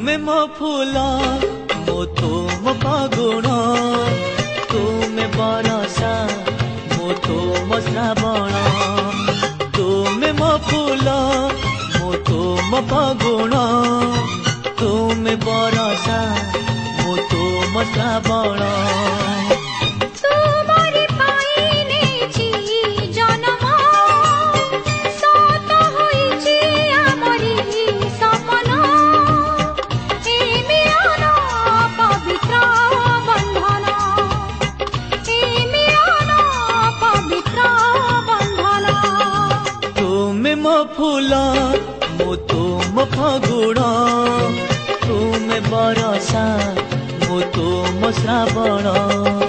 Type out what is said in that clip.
तुमे मो फूल मो तुम फागुण तुमे बरसा मो तुम श्रावण तुमे मो फूल मो तुम फागुण तुमे बरसा मो तुम श्रावण मो फूल मो तुम फागुण तुमे बरसा मो तुम श्रावण।